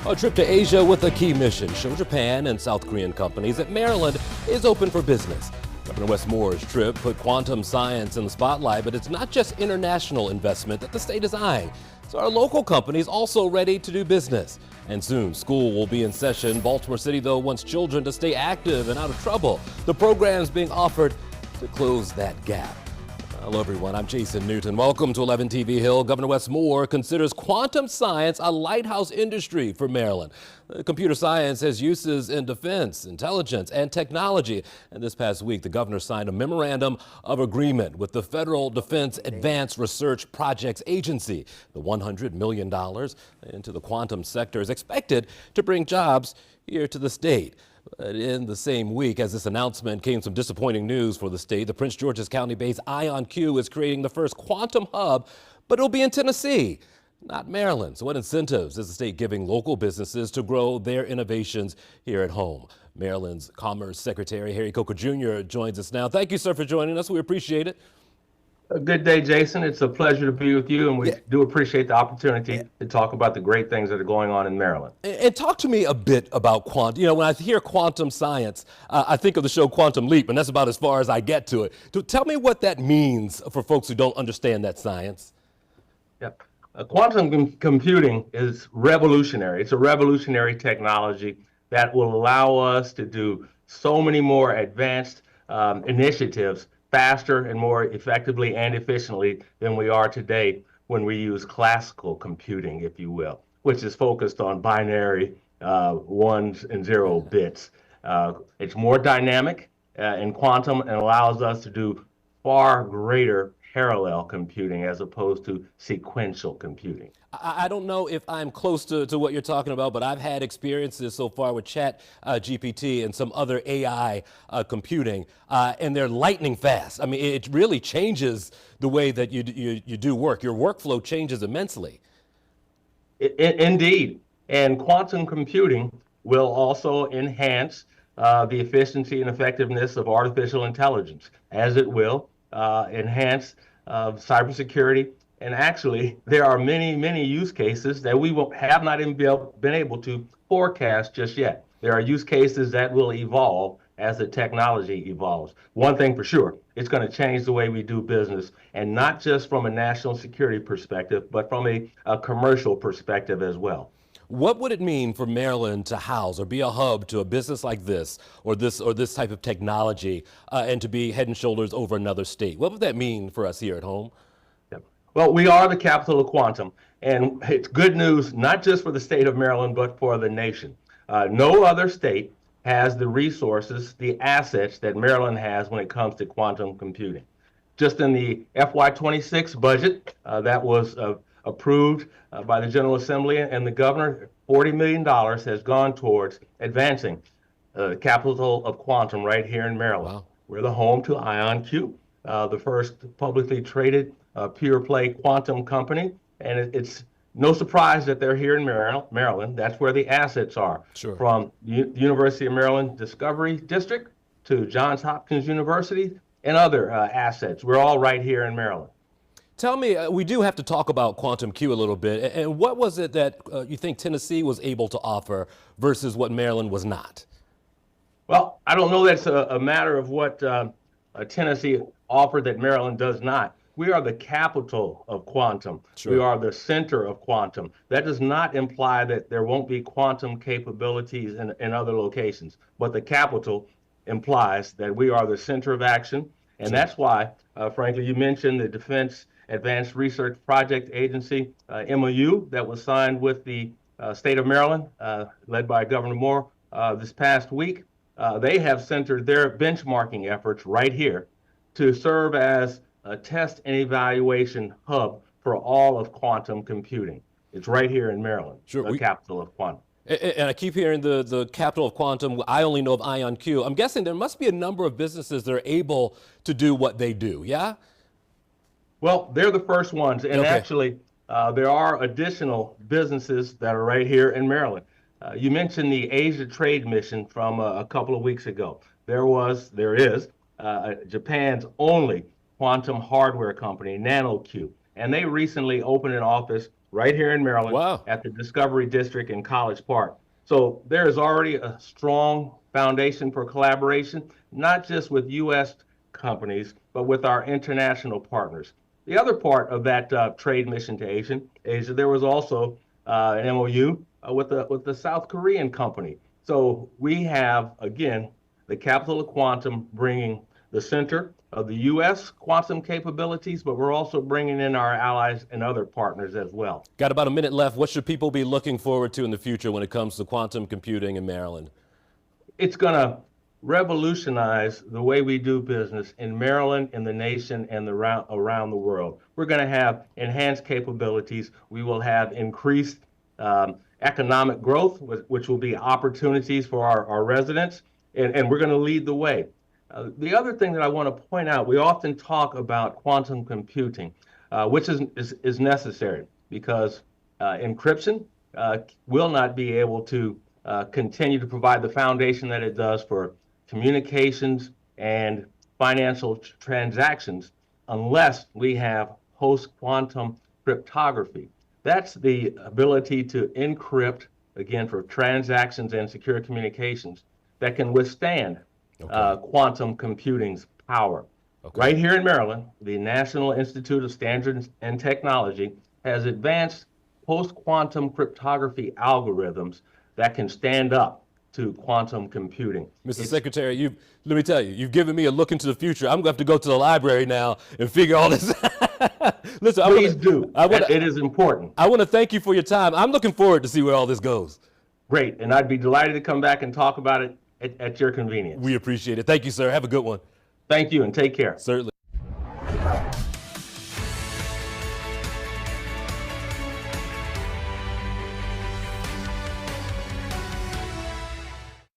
A trip to Asia with a key mission show Japan and South Korean companies that Maryland is open for business. Governor Wes Moore's trip put quantum science in the spotlight, but it's not just international investment that the state is eyeing. So our local companies also ready to do business. And soon, school will be in session. Baltimore City, though, wants children to stay active and out of trouble. The programs being offered to close that gap. Hello, everyone. I'm Jason Newton. Welcome to 11 TV Hill. Governor Wes Moore considers quantum science a lighthouse industry for Maryland. Computer science has uses in defense, intelligence, and technology. And this past week, the governor signed a memorandum of agreement with the Federal Defense Advanced Research Projects Agency. The $100 million into the quantum sector is expected to bring jobs here to the state. But in the same week as this announcement came some disappointing news for the state. The Prince George's County-based IonQ is creating the first quantum hub, but it'll be in Tennessee, not Maryland. So what incentives is the state giving local businesses to grow their innovations here at home? Maryland's Commerce Secretary Harry Coker Jr. joins us now. Thank you, sir, for joining us. We appreciate it. A good day, Jason. It's a pleasure to be with you, and we do appreciate the opportunity to talk about the great things that are going on in Maryland. And talk to me a bit about quantum. You know, when I hear quantum science, I think of the show Quantum Leap, and that's about as far as I get to it. Tell me what that means for folks who don't understand that science. Yep. Quantum computing is revolutionary. It's a revolutionary technology that will allow us to do so many more advanced initiatives faster and more effectively and efficiently than we are today when we use classical computing, if you will, which is focused on binary ones and zero bits. It's more dynamic in quantum and allows us to do far greater parallel computing as opposed to sequential computing. I don't know if I'm close to what you're talking about, but I've had experiences so far with Chat GPT and some other AI computing, and they're lightning fast. I mean, it really changes the way that you do work. Your workflow changes immensely. Indeed. And quantum computing will also enhance the efficiency and effectiveness of artificial intelligence, as it will enhance cybersecurity. And actually, there are many, many use cases that we have not even been able to forecast just yet. There are use cases that will evolve as the technology evolves. One thing for sure, it's going to change the way we do business, and not just from a national security perspective, but from a commercial perspective as well. What would it mean for Maryland to house or be a hub to a business like this or this type of technology and to be head and shoulders over another state? What would that mean for us here at home? Well, we are the capital of quantum, and it's good news not just for the state of Maryland, but for the nation. No other state has the resources, the assets that Maryland has when it comes to quantum computing. Just in the FY26 budget that was approved by the General Assembly and the governor, $40 million has gone towards advancing the capital of quantum right here in Maryland. Wow. We're the home to IonQ, the first publicly traded pure play quantum company, and it's no surprise that they're here in Maryland. That's where the assets are. Sure. From the University of Maryland Discovery District to Johns Hopkins University and other assets. We're all right here in Maryland. Tell me, we do have to talk about Quantum Q a little bit. And what was it that you think Tennessee was able to offer versus what Maryland was not? Well, I don't know that's a matter of what Tennessee offered that Maryland does not. We are the capital of quantum. Sure. We are the center of quantum. That does not imply that there won't be quantum capabilities in other locations, but the capital implies that we are the center of action. And sure. That's why, frankly, you mentioned the Defense Advanced Research Project Agency, MOU, that was signed with the state of Maryland, led by Governor Moore this past week. They have centered their benchmarking efforts right here to serve as a test and evaluation hub for all of quantum computing. It's right here in Maryland, sure, the capital of quantum. And I keep hearing the capital of quantum. I only know of IonQ. I'm guessing there must be a number of businesses that are able to do what they do, yeah? Well, they're the first ones, and actually there are additional businesses that are right here in Maryland. You mentioned the Asia Trade Mission from a couple of weeks ago. There is Japan's only quantum hardware company, NanoQ, and they recently opened an office right here in Maryland Wow. at the Discovery District in College Park. So there is already a strong foundation for collaboration, not just with U.S. companies, but with our international partners. The other part of that trade mission to Asia, there was also an MOU with the South Korean company. So we have, again, the capital of quantum bringing the center of the U.S. quantum capabilities, but we're also bringing in our allies and other partners as well. Got about a minute left. What should people be looking forward to in the future when it comes to quantum computing in Maryland? It's going to revolutionize the way we do business in Maryland, in the nation, and around the world. We're going to have enhanced capabilities. We will have increased economic growth, which will be opportunities for our residents, and we're going to lead the way. The other thing that I want to point out, we often talk about quantum computing, which is necessary because encryption will not be able to continue to provide the foundation that it does for communications and financial transactions unless we have post-quantum cryptography. That's the ability to encrypt, again, for transactions and secure communications that can withstand quantum computing's power. Okay. Right here in Maryland, the National Institute of Standards and Technology has advanced post-quantum cryptography algorithms that can stand up to quantum computing. Mr. Secretary, let me tell you, you've given me a look into the future. I'm going to have to go to the library now and figure all this out. Listen, Please do. It is important. I want to thank you for your time. I'm looking forward to see where all this goes. Great, and I'd be delighted to come back and talk about it at your convenience. We appreciate it. Thank you, sir. Have a good one. Thank you, and take care. Certainly.